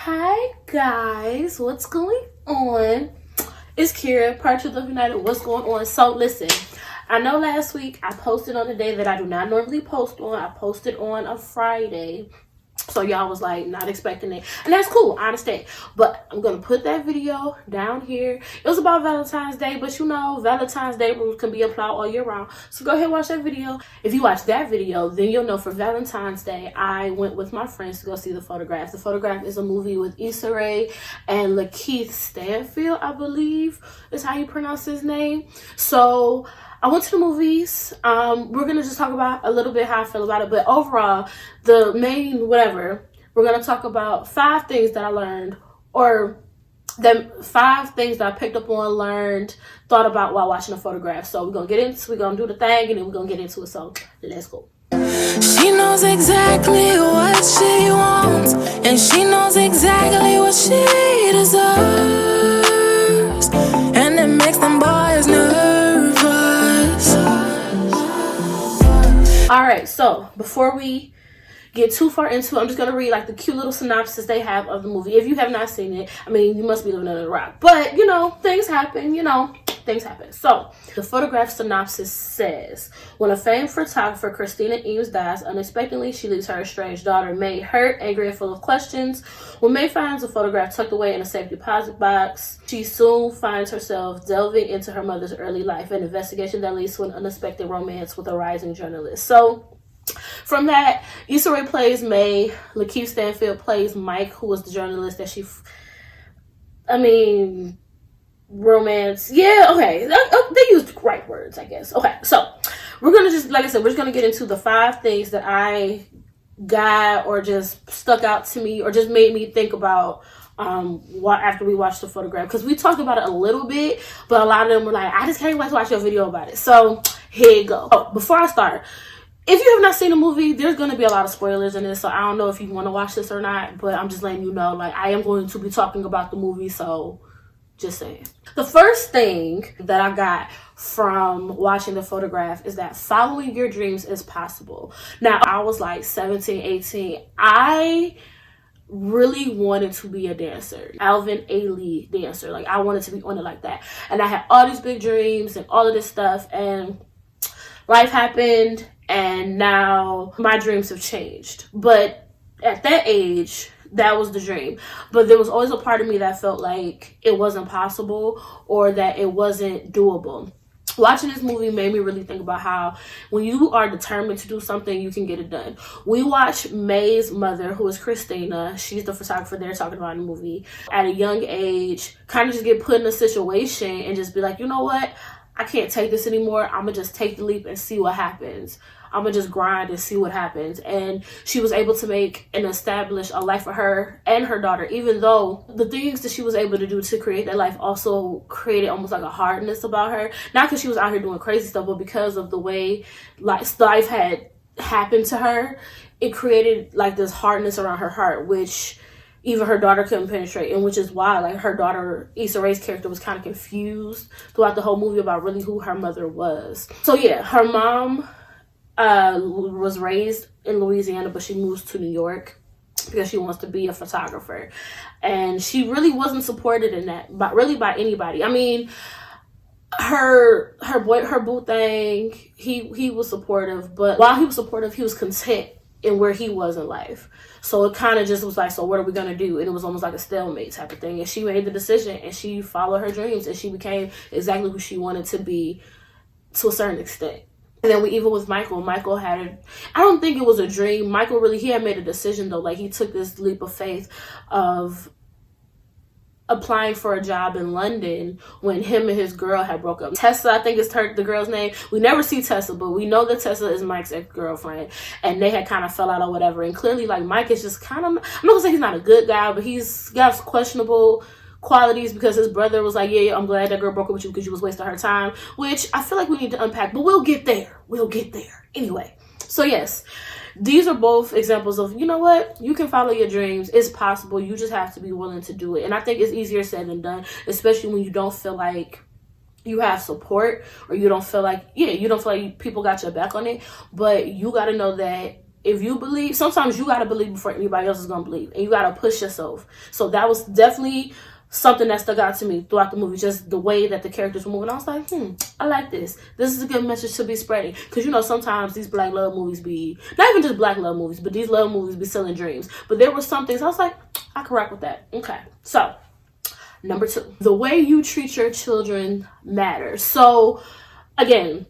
Hi guys, what's going on? It's Kira, part of Love United. What's going on? So listen, I know last week I posted on a day that I do not normally post on. I posted on a Friday. So y'all was like not expecting it. And that's cool, I understand. But I'm going to put that video down here. It was about Valentine's Day, but you know, Valentine's Day rules can be applied all year round. So go ahead and watch that video. If you watch that video, then you'll know for Valentine's Day, I went with my friends to go see The Photograph. The Photograph is a movie with Issa Rae and Lakeith Stanfield, I believe is how you pronounce his name. So I went to the movies. We're going to just talk about a little bit how I feel about it. But overall, the main whatever, we're going to talk about 5 things that I learned, or the 5 things that I picked up on, learned, thought about while watching The Photograph. So we're going to do the thing, and then we're going to get into it. So let's go. She knows exactly what she wants, and she knows exactly what she deserves, and it makes them boys nervous. All right, so before we get too far into it, I'm just going to read like the cute little synopsis they have of the movie. If you have not seen it, I mean, you must be living under a rock. But, you know, things happen, things happen. So, the Photograph synopsis says, when a famed photographer, Christina Eames, dies unexpectedly, she leaves her estranged daughter, May, hurt, angry, and full of questions. When May finds the photograph tucked away in a safe deposit box, she soon finds herself delving into her mother's early life, an investigation that leads to an unexpected romance with a rising journalist. So, from that, Issa Rae plays May, Lakeith Stanfield plays Mike, who was the journalist that romance. Yeah, okay. They used the right words, I guess. Okay, so we're going to just, like I said, we're just going to get into the 5 things that I got or just stuck out to me or just made me think about after we watched The Photograph. Because we talked about it a little bit, but a lot of them were like, I just can't wait to watch your video about it. So here you go. Oh, before I start, if you have not seen the movie, there's going to be a lot of spoilers in this, so I don't know if you want to watch this or not, but I'm just letting you know, like, I am going to be talking about the movie, so just saying. The first thing that I got from watching The Photograph is that following your dreams is possible. Now, I was like 17, 18. I really wanted to be a dancer, Alvin Ailey dancer. Like, I wanted to be on it like that. And I had all these big dreams and all of this stuff, and life happened. And now my dreams have changed. But at that age, that was the dream. But there was always a part of me that felt like it wasn't possible or that it wasn't doable. Watching this movie made me really think about how when you are determined to do something, you can get it done. We watched May's mother, who is Christina. She's the photographer they're talking about in the movie. At a young age, kind of just get put in a situation and just be like, you know what? I can't take this anymore. I'm going to just take the leap and see what happens. I'm going to just grind and see what happens. And she was able to make and establish a life for her and her daughter, even though the things that she was able to do to create that life also created almost like a hardness about her. Not because she was out here doing crazy stuff, but because of the way life had happened to her, it created like this hardness around her heart, which even her daughter couldn't penetrate, and which is why like her daughter, Issa Rae's character, was kind of confused throughout the whole movie about really who her mother was. So yeah, her mom was raised in Louisiana, but she moves to New York because she wants to be a photographer, and she really wasn't supported in that, but really by anybody. I mean, her boo thing, he was supportive, but while he was supportive, he was content in where he was in life. So it kind of just was like, so what are we going to do? And it was almost like a stalemate type of thing. And she made the decision and she followed her dreams and she became exactly who she wanted to be to a certain extent. And then even with Michael had, I don't think it was a dream. Michael really, he had made a decision though. Like he took this leap of faith of applying for a job in London when him and his girl had broke up. Tessa, I think is the girl's name. We never see Tessa, but we know that Tessa is Mike's ex-girlfriend, and they had kind of fell out or whatever. And clearly, like, Mike is just kind of, I'm not gonna say he's not a good guy, but he's got questionable qualities because his brother was like, yeah, I'm glad that girl broke up with you because you was wasting her time, which I feel like we need to unpack, but we'll get there. Anyway, so yes, these are both examples of, you know what, you can follow your dreams. It's possible. You just have to be willing to do it. And I think it's easier said than done, especially when you don't feel like you have support or you don't feel like people got your back on it. But you got to know that if you believe, sometimes you got to believe before anybody else is going to believe, and you got to push yourself. So that was definitely something that stuck out to me throughout the movie, just the way that the characters were moving. I was like, I like this. This is a good message to be spreading. Because, you know, sometimes these black love movies be, not even just black love movies, but these love movies be selling dreams. But there were some things I was like, I can rock with that. Okay. So, number 2, the way you treat your children matters. So, again,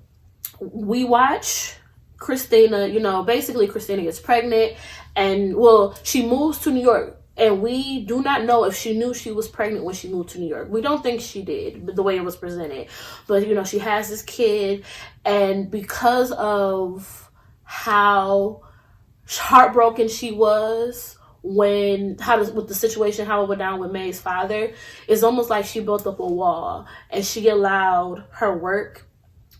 we watch Christina, you know, basically Christina gets pregnant, and, well, she moves to New York. And we do not know if she knew she was pregnant when she moved to New York. We don't think she did, but the way it was presented. But, you know, she has this kid, and because of how heartbroken she was with the situation, how it went down with May's father, it's almost like she built up a wall, and she allowed her work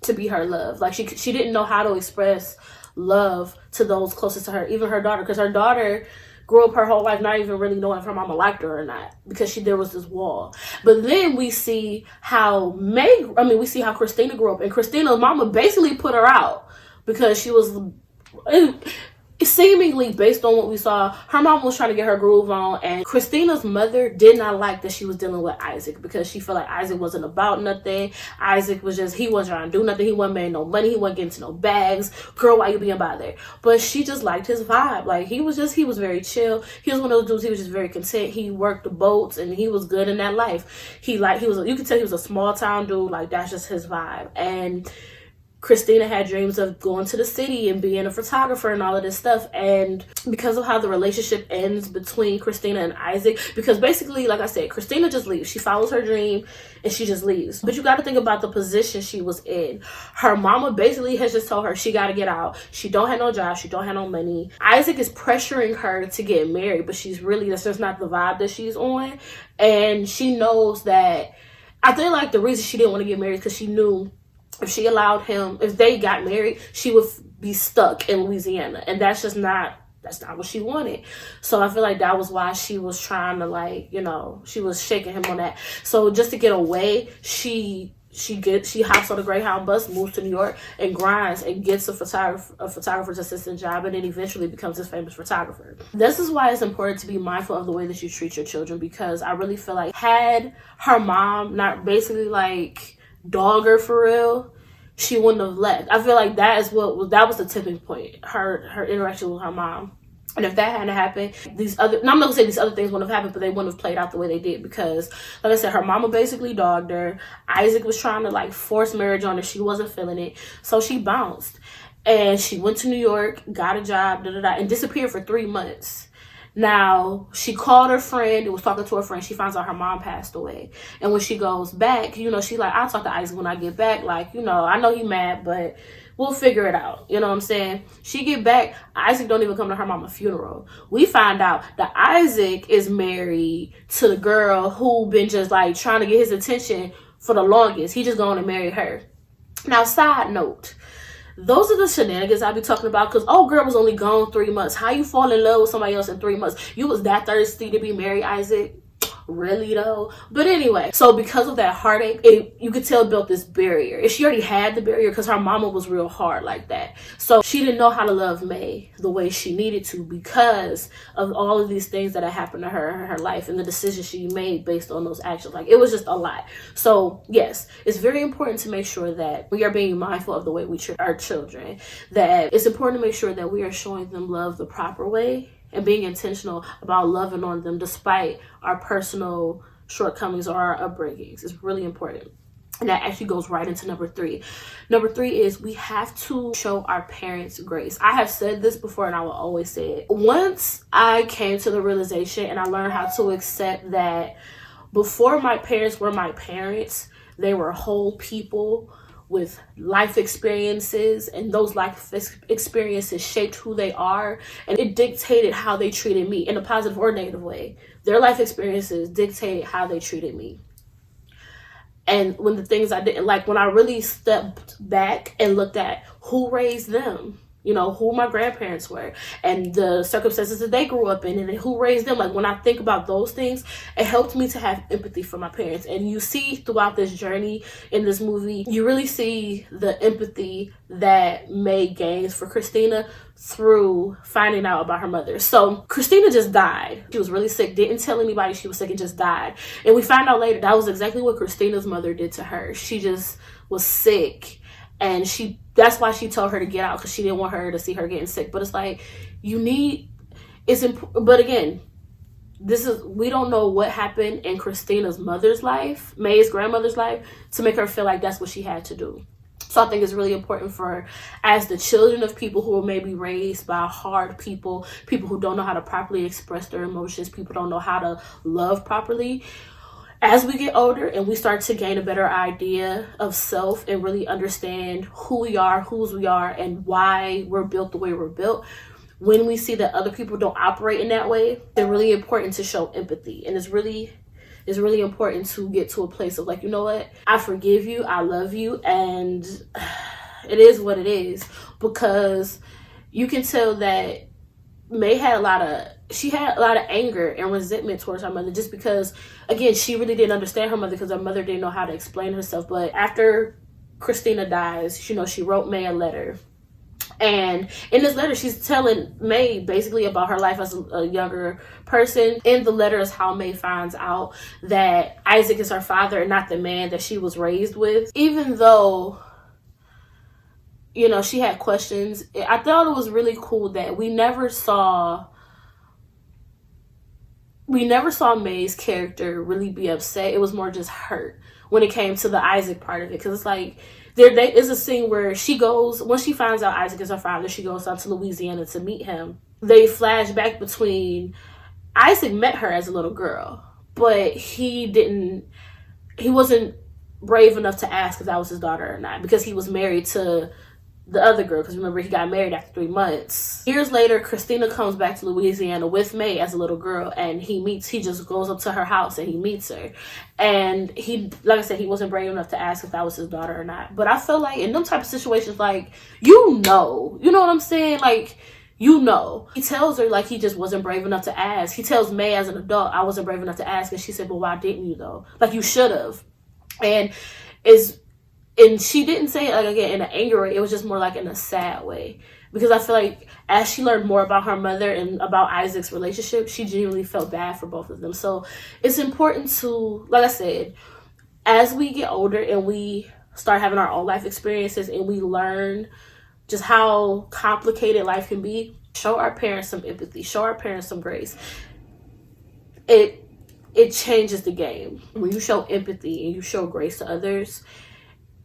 to be her love. Like, she didn't know how to express love to those closest to her, even her daughter, because her daughter grew up her whole life not even really knowing if her mama liked her or not, because there was this wall. But then we see how we see how Christina grew up, and Christina's mama basically put her out because she was, seemingly based on what we saw, her mom was trying to get her groove on, and Christina's mother did not like that she was dealing with Isaac, because she felt like Isaac wasn't about nothing. Isaac was just, he wasn't trying to do nothing. He wasn't making no money. He wasn't getting to no bags. Girl, why you being bothered? But she just liked his vibe. Like, he was very chill. He was one of those dudes, he was just very content. He worked the boats, and he was good in that life. You could tell he was a small town dude. Like, that's just his vibe. And Christina had dreams of going to the city and being a photographer and all of this stuff. And because of how the relationship ends between Christina and Isaac, because basically, like I said, Christina just leaves. She follows her dream and she just leaves. But you got to think about the position she was in. Her mama basically has just told her she got to get out. She don't have no job. She don't have no money. Isaac is pressuring her to get married, but that's just not the vibe that she's on. And she knows that, I think like the reason she didn't want to get married is because she knew if they got married, she would be stuck in Louisiana. And that's not what she wanted. So I feel like that was why she was trying to, like, you know, she was shaking him on that. So just to get away, she hops on a Greyhound bus, moves to New York, and grinds and gets a photographer's assistant job, and then eventually becomes this famous photographer. This is why it's important to be mindful of the way that you treat your children, because I really feel like had her mom not basically like dog her for real, she wouldn't have left. I feel like that was the tipping point, her interaction with her mom. And if that hadn't happened, I'm not gonna say these other things wouldn't have happened, but they wouldn't have played out the way they did, because, like I said, her mama basically dogged her. Isaac was trying to like force marriage on her. She wasn't feeling it, so she bounced, and she went to New York, got a job, and disappeared for 3 months. Now, she called her friend and was talking to her friend. She finds out her mom passed away. And when she goes back, you know, she like, I'll talk to Isaac when I get back. Like, you know, I know he mad, but we'll figure it out. You know what I'm saying? She get back, Isaac don't even come to her mama's funeral. We find out that Isaac is married to the girl who been just like trying to get his attention for the longest. He just going to marry her. Now, side note, those are the shenanigans I be talking about, because girl was only gone 3 months. How you fall in love with somebody else in 3 months? You was that thirsty to be married, Isaac? Really though? But anyway, so because of that heartache, you could tell it built this barrier. If she already had the barrier, because her mama was real hard like that, so she didn't know how to love May the way she needed to, because of all of these things that had happened to her in her life and the decisions she made based on those actions. Like, it was just a lot. So yes, it's very important to make sure that we are being mindful of the way we treat our children, that it's important to make sure that we are showing them love the proper way, and being intentional about loving on them despite our personal shortcomings or our upbringings. It's really important. And that actually goes right into number 3. Number 3 is we have to show our parents grace. I have said this before, and I will always say it. Once I came to the realization and I learned how to accept that before my parents were my parents, they were whole people with life experiences, and those life experiences shaped who they are, and it dictated how they treated me in a positive or negative way. Their life experiences dictated how they treated me. And when the things I didn't like, when I really stepped back and looked at who raised them, you know, who my grandparents were and the circumstances that they grew up in and who raised them. Like, when I think about those things, it helped me to have empathy for my parents. And you see throughout this journey in this movie, you really see the empathy that May gains for Christina through finding out about her mother. So Christina just died. She was really sick, didn't tell anybody she was sick, and just died. And we find out later that was exactly what Christina's mother did to her. She just was sick, and that's why she told her to get out, because she didn't want her to see her getting sick. But it's like, but again, we don't know what happened in Christina's mother's life, May's grandmother's life, to make her feel like that's what she had to do. So I think it's really important as the children of people who are maybe raised by hard people who don't know how to properly express their emotions, people don't know how to love properly. As we get older and we start to gain a better idea of self and really understand who we are, whose we are, and why we're built the way we're built, when we see that other people don't operate in that way, it's really important to show empathy. And it's really important to get to a place of like, you know what, I forgive you, I love you, and it is what it is. Because you can tell that May had a lot of anger and resentment towards her mother, just because, again, she really didn't understand her mother because her mother didn't know how to explain herself. But after Christina dies, you know, she wrote May a letter. And in this letter, she's telling May basically about her life as a younger person. In the letter is how May finds out that Isaac is her father and not the man that she was raised with. Even though, you know, she had questions, I thought it was really cool that we never saw May's character really be upset. It was more just hurt when it came to the Isaac part of it. Because it's like, there is a scene where she goes, once she finds out Isaac is her father, she goes out to Louisiana to meet him. They flash back between Isaac met her as a little girl, but he wasn't brave enough to ask if that was his daughter or not, because he was married to the other girl, because remember, he got married after 3 months. Years later, Christina comes back to Louisiana with May as a little girl, and he just goes up to her house and he meets her. And he, like I said, he wasn't brave enough to ask if that was his daughter or not. But I feel like in them type of situations, like, you know what I'm saying? Like, you know. He tells her, like, he just wasn't brave enough to ask. He tells May as an adult, I wasn't brave enough to ask. And she said, well, why didn't you though? Like, you should have. And she didn't say it, like, again, in an angry way. It was just more like in a sad way. Because I feel like as she learned more about her mother and about Isaac's relationship, she genuinely felt bad for both of them. So it's important to, like I said, as we get older and we start having our own life experiences and we learn just how complicated life can be, show our parents some empathy, show our parents some grace. It changes the game. When you show empathy and you show grace to others,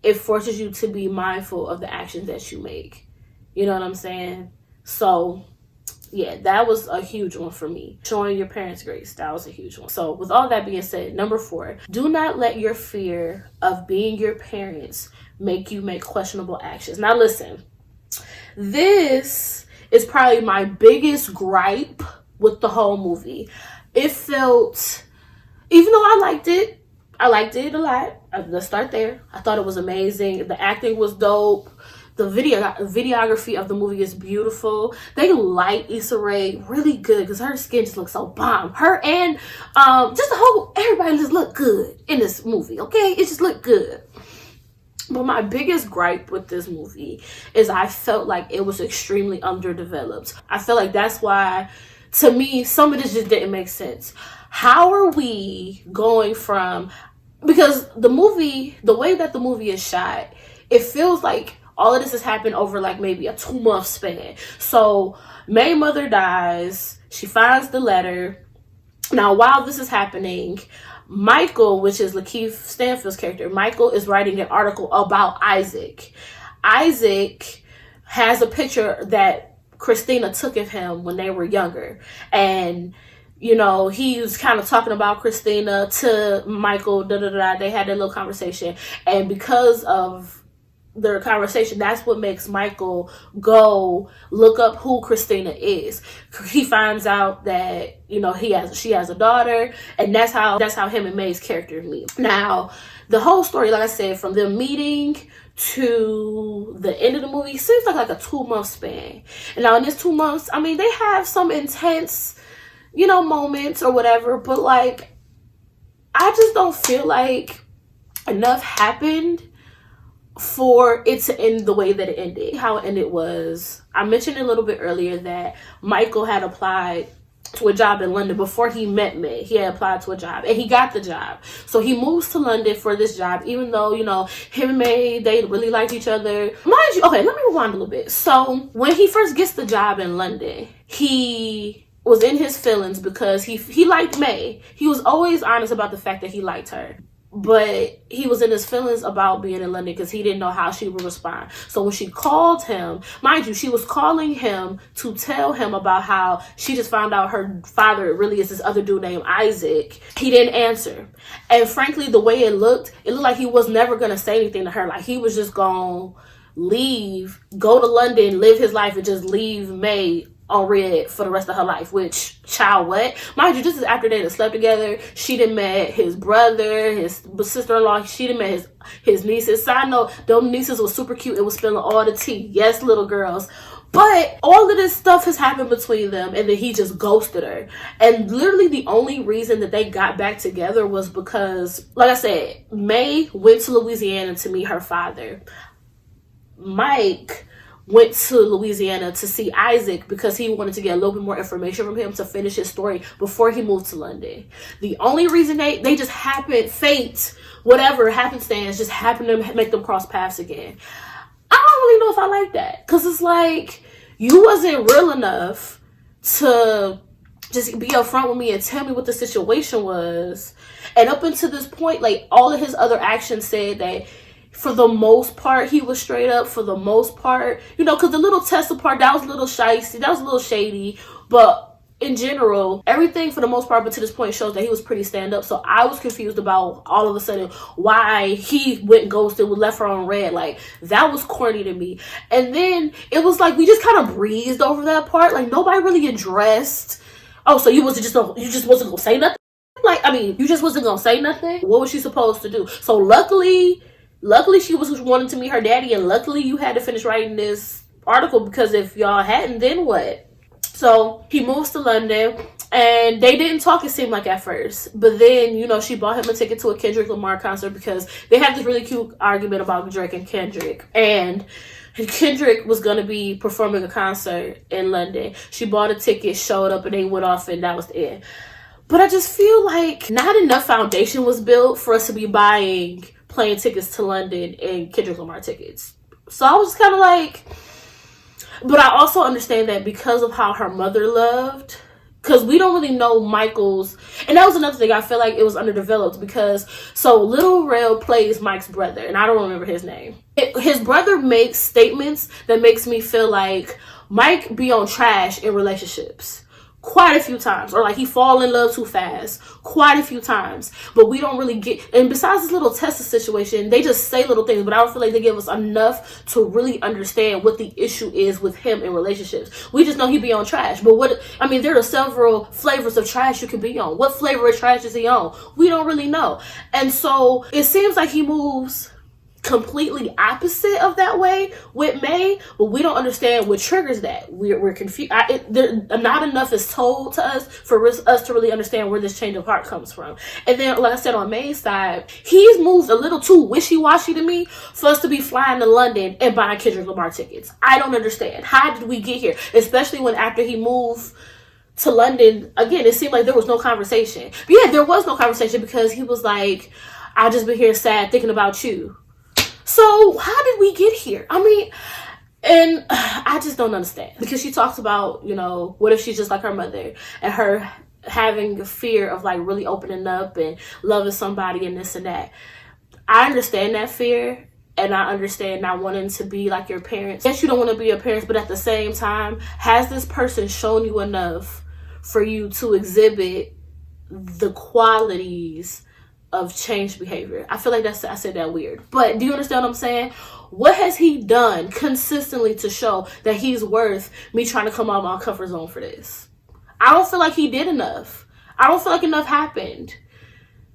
it forces you to be mindful of the actions that you make. You know what I'm saying? So, yeah, that was a huge one for me. Showing your parents grace, that was a huge one. So, with all that being said, number 4, do not let your fear of being your parents make you make questionable actions. Now, listen, this is probably my biggest gripe with the whole movie. It felt, even though I liked it a lot. Let's start there. I thought it was amazing. The acting was dope. The videography of the movie is beautiful. They light Issa Rae really good because her skin just looks so bomb. Her and everybody just look good in this movie, okay? It just looked good. But my biggest gripe with this movie is I felt like it was extremely underdeveloped. I feel like that's why, to me, some of this just didn't make sense. How are we going from, because the movie, the way that the movie is shot, it feels like all of this has happened over like maybe a 2-month span. So May's mother dies, she finds the letter. Now, while this is happening, Michael, which is Lakeith Stanfield's character, Michael is writing an article about Isaac. Isaac has a picture that Christina took of him when they were younger. And, you know, he was kind of talking about Christina to Michael, They had a little conversation. And because of their conversation, that's what makes Michael go look up who Christina is. He finds out that, you know, she has a daughter, and that's how him and May's character meet. Now, the whole story, like I said, from them meeting to the end of the movie seems like a 2-month span. And now in this 2 months, I mean, they have some intense, moments or whatever, but like, I just don't feel like enough happened for it to end the way that it ended. How it ended was, I mentioned a little bit earlier that Michael had applied to a job in London before he met May. He had applied to a job and he got the job. So he moves to London for this job, even though, him and May, they really liked each other. Mind you, okay, let me rewind a little bit. So when he first gets the job in London, he was in his feelings because he liked May. He was always honest about the fact that he liked her. But he was in his feelings about being in London because he didn't know how she would respond. So when she called him, mind you, she was calling him to tell him about how she just found out her father really is this other dude named Isaac. He didn't answer. And frankly, the way it looked like he was never going to say anything to her. Like he was just going to leave, go to London, live his life, and just leave May on red for the rest of her life. Which, child, what? Mind you, this is after they had slept together. She done met his brother, his sister-in-law. She done met his nieces. Side note, those nieces were super cute and was spilling all the tea. Yes, little girls. But all of this stuff has happened between them, and then he just ghosted her. And literally the only reason that they got back together was because, like I said, May went to Louisiana to meet her father. Mike went to Louisiana to see Isaac because he wanted to get a little bit more information from him to finish his story before he moved to London. The only reason they just happened, fate, whatever, happenstance, just happened to make them cross paths again. I don't really know if I like that, because it's like, you wasn't real enough to just be upfront with me and tell me what the situation was. And up until this point, like, all of his other actions said that for the most part, he was straight up. For the most part, because the little Tesla part, that was a little shicey, that was a little shady. But in general, everything for the most part, but to this point, shows that he was pretty stand up. So I was confused about all of a sudden why he went ghosted, left her on red. Like, that was corny to me. And then it was like we just kind of breezed over that part. Like, nobody really addressed, oh, so you just wasn't gonna say nothing? Like, I mean, you just wasn't gonna say nothing? What was she supposed to do? So luckily she was wanting to meet her daddy, and luckily you had to finish writing this article, because if y'all hadn't, then what? So he moves to London, and they didn't talk, it seemed like, at first. But then, she bought him a ticket to a Kendrick Lamar concert because they had this really cute argument about Drake and Kendrick. And Kendrick was going to be performing a concert in London. She bought a ticket, showed up, and they went off, and that was it. But I just feel like not enough foundation was built for us to be buying plane tickets to London and Kendrick Lamar tickets. So I was kind of like, but I also understand that because of how her mother loved, because we don't really know Michael's, and that was another thing, I feel like it was underdeveloped, because so Lil Rel plays Mike's brother, and I don't remember his name. His brother makes statements that makes me feel like Mike be on trash in relationships quite a few times, or like he fall in love too fast quite a few times, but we don't really get, and besides this little Tessa situation, they just say little things, but I don't feel like they give us enough to really understand what the issue is with him in relationships. We just know he be on trash, but there are several flavors of trash you can be on. What flavor of trash is he on? We don't really know. And so it seems like he moves completely opposite of that way with May, but we don't understand what triggers that. We're confused. Not enough is told to us for us to really understand where this change of heart comes from. And then, like I said, on May's side, he's moved a little too wishy-washy to me for us to be flying to London and buying Kendrick Lamar tickets. I don't understand. How did we get here? Especially when after he moved to London, again, it seemed like there was no conversation. But yeah, there was no conversation, because he was like, I just been here sad thinking about you. So how did we get here? I mean, and I just don't understand, because she talks about, what if she's just like her mother, and her having a fear of like really opening up and loving somebody and this and that. I understand that fear, and I understand not wanting to be like your parents. Yes, you don't want to be your parents, but at the same time, has this person shown you enough for you to exhibit the qualities of changed behavior? I feel like I said that weird, but do you understand what I'm saying? What has he done consistently to show that he's worth me trying to come out of my comfort zone for this? I don't feel like he did enough. I don't feel like enough happened.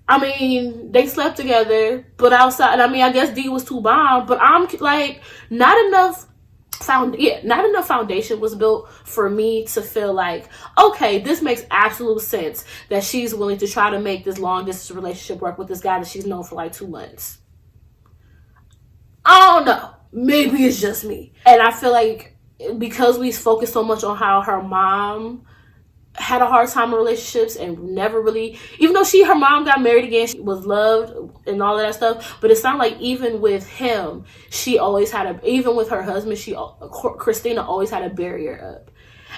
I mean, they slept together, but outside, I mean, I guess D was too bomb, but I'm like, not enough foundation was built for me to feel like, okay, this makes absolute sense that she's willing to try to make this long distance relationship work with this guy that she's known for like 2 months. I don't know. Maybe it's just me. And I feel like because we focus so much on how her mom had a hard time in relationships and never really, even though her mom got married again, she was loved and all of that stuff, but it sounded like even with him, she always had even with her husband, Christina always had a barrier up.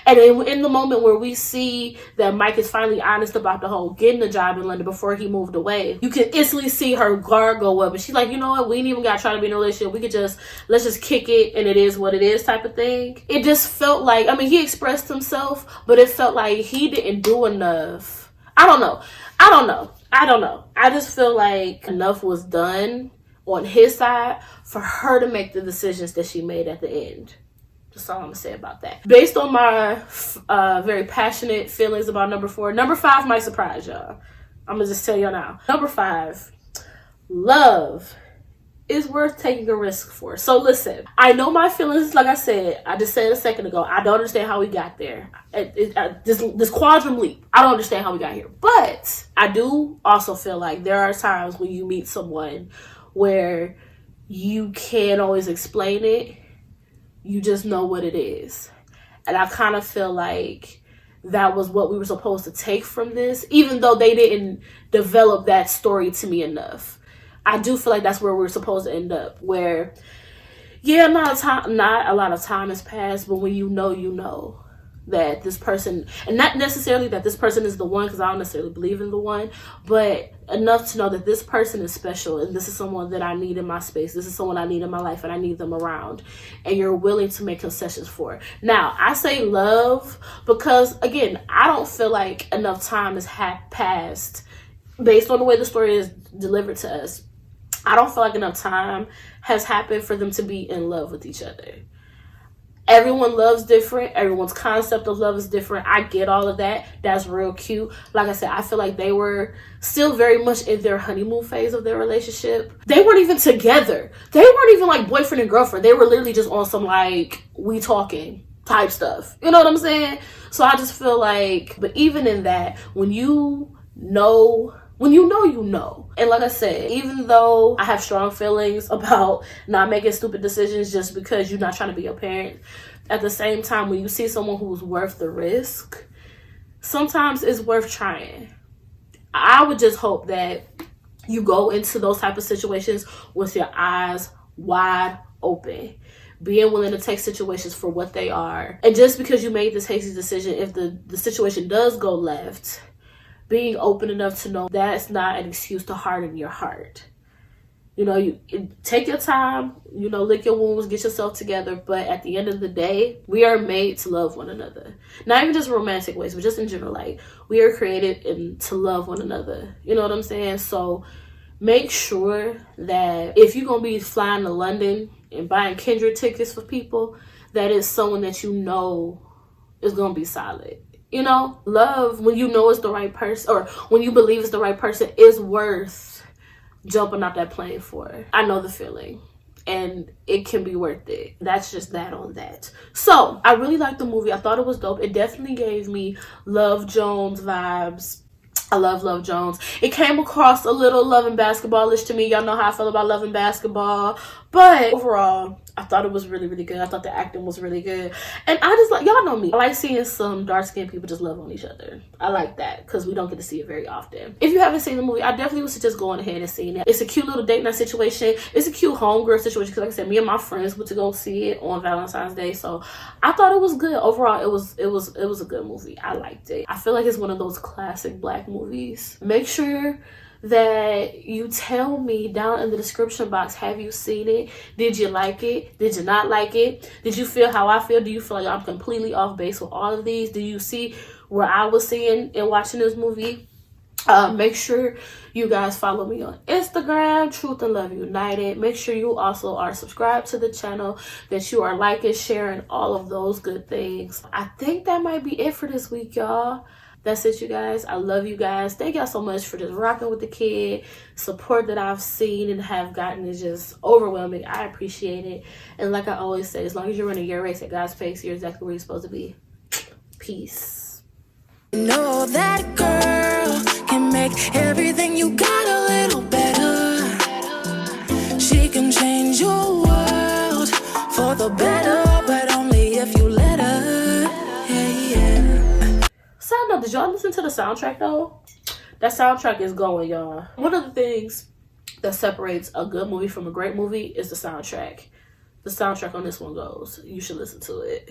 And in the moment where we see that Mike is finally honest about the whole getting a job in London before he moved away, you can instantly see her guard go up. And she's like, you know what? We ain't even got to try to be in a relationship. We could let's just kick it and it is what it is type of thing. It just felt like, I mean, he expressed himself, but it felt like he didn't do enough. I don't know. I just feel like enough was done on his side for her to make the decisions that she made at the end. That's all I'm gonna say about that. Based on my very passionate feelings about number 4, number 5 might surprise y'all. I'm gonna just tell y'all now. Number 5, love is worth taking a risk for. So listen, I know my feelings, like I said, I just said a second ago, I don't understand how we got there. This quantum leap, I don't understand how we got here. But I do also feel like there are times when you meet someone where you can't always explain it. You just know what it is. And I kind of feel like that was what we were supposed to take from this, even though they didn't develop that story to me enough. I do feel like that's where we're supposed to end up, where, yeah, not a lot of time has passed, but when you know that this person, and not necessarily that this person is the one, because I don't necessarily believe in the one, but enough to know that this person is special and this is someone that I need in my space. This is someone I need in my life and I need them around, and you're willing to make concessions for it. Now, I say love because, again, I don't feel like enough time has passed based on the way the story is delivered to us. I don't feel like enough time has happened for them to be in love with each other. Everyone loves different. Everyone's concept of love is different. I get all of that. That's real cute. Like I said, I feel like they were still very much in their honeymoon phase of their relationship. They weren't even together. They weren't even like boyfriend and girlfriend. They were literally just on some like we talking type stuff. You know what I'm saying? So I just feel like, but even in that, when you know. And like I said, even though I have strong feelings about not making stupid decisions just because you're not trying to be a parent, at the same time, when you see someone who's worth the risk, sometimes it's worth trying. I would just hope that you go into those type of situations with your eyes wide open, being willing to take situations for what they are. And just because you made this hasty decision, if the situation does go left, being open enough to know that's not an excuse to harden your heart. You know, you take your time, you know, lick your wounds, get yourself together. But at the end of the day, we are made to love one another. Not even just romantic ways, but just in general. Like, we are created to love one another. You know what I'm saying? So make sure that if you're going to be flying to London and buying Kindred tickets for people, that is someone that you know is going to be solid. You know, love, when you know it's the right person, or when you believe it's the right person, is worth jumping off that plane for. I know the feeling, and it can be worth it. That's just that on that. So, I really liked the movie. I thought it was dope. It definitely gave me Love Jones vibes. I love Love Jones. It came across a little Love and Basketball-ish to me. Y'all know how I feel about Love and Basketball. But overall, I thought it was really, really good. I thought the acting was really good. And I just like, y'all know me. I like seeing some dark-skinned people just love on each other. I like that because we don't get to see it very often. If you haven't seen the movie, I definitely would suggest going ahead and seeing it. It's a cute little date night situation. It's a cute homegirl situation because, like I said, me and my friends went to go see it on Valentine's Day. So I thought it was good. Overall, it was a good movie. I liked it. I feel like it's one of those classic Black movies. Make sure that you tell me down in the description box, have you seen it? Did you like it? Did you not like it? Did you feel how I feel? Do you feel like I'm completely off base with all of these? Do you see where I was seeing and watching this movie? Make sure you guys follow me on Instagram, Truth and Love United. Make sure you also are subscribed to the channel, that you are liking, sharing, all of those good things. I think that might be it for this week, y'all. That's it, you guys. I love you guys. Thank y'all so much for just rocking with the kid. Support that I've seen and have gotten is just overwhelming. I appreciate it. And like I always say, as long as you're running your race at God's pace, you're exactly where you're supposed to be. Peace. You know that girl can make everything you got a little better. She can change your world for the better, but only if you let her. Yeah. Side note, did y'all listen to the soundtrack though? That soundtrack is going, y'all. One of the things that separates a good movie from a great movie is the soundtrack. The soundtrack on this one goes. You should listen to it.